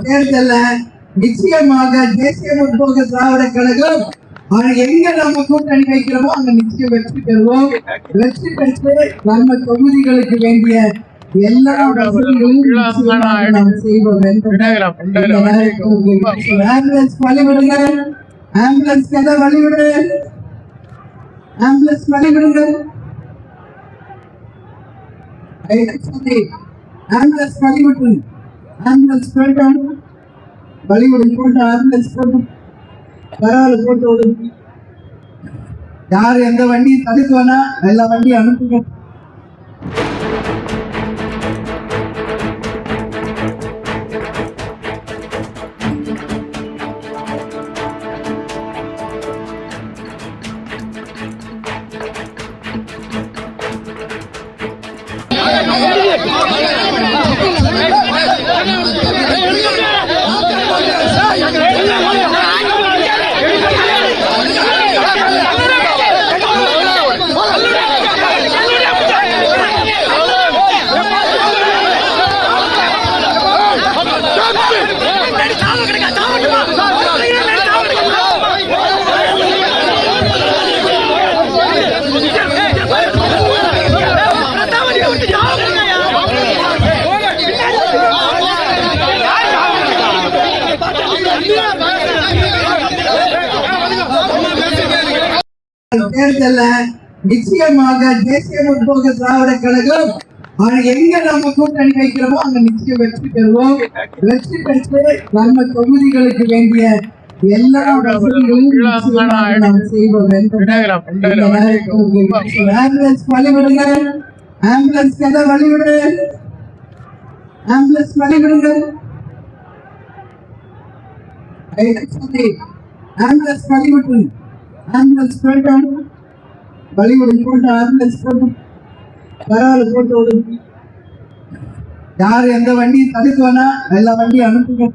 தேர்தல்ல நிச்சயமாக தேசிய முற்போக்கு திராவிட கழகம் எங்க நம்ம கூட்டணி வைக்கிறோமோ அங்க நிச்சயம் வெற்றி பெறுவோம். வெற்றி பெற்று நம்ம தொகுதிகளுக்கு வேண்டிய எல்லா வசதிகளையும் நாம் செய்வோம். ஆம்புலன்ஸ் வழிவிடுங்க, ஆம்புலன்ஸ் கதை வழிவிடு, ஆம்புலன்ஸ் வழிவிடுங்க, ஆம்புலன்ஸ் வழிவிட்டு, ஆம்புலன்ஸ் போட்டோம், வழிவிடு போட்டோம், ஆம்புலன்ஸ் போட்டோம், பரவாயில்ல போட்டு விடுங்க. யார் எந்த வண்டியும் தடுக்குவானா எல்லா வண்டியும் அனுப்புங்க. தேர்தல்ல நிச்சயமாக தேசிய முற்போக்கு திராவிட கழகம் எங்க நம்ம கூட்டணி வைக்கிறோமோ அங்க நிச்சயம் வெற்றி பெறுவோம். வெற்றி பெற்று நம்ம தொகுதிகளுக்கு வேண்டிய எல்லா வசதிகளையும் நாம் செய்வோம். ஆம்புலன்ஸ் வழிவிடுங்க, ஆம்புலன்ஸ் கதை வழிவிடு, ஆம்புலன்ஸ் வழிவிடுங்க, ஆம்புலன்ஸ் வழிவிட்டு, ஆம்புலன்ஸ் போட்டோம், வழிவிடு போட்டோம், ஆம்புலன்ஸ் போட்டோம், பரவாயில்ல போட்டு விடுங்க. யார் எந்த வண்டியும் தடுக்குவானா எல்லா வண்டியும் அனுப்புங்க.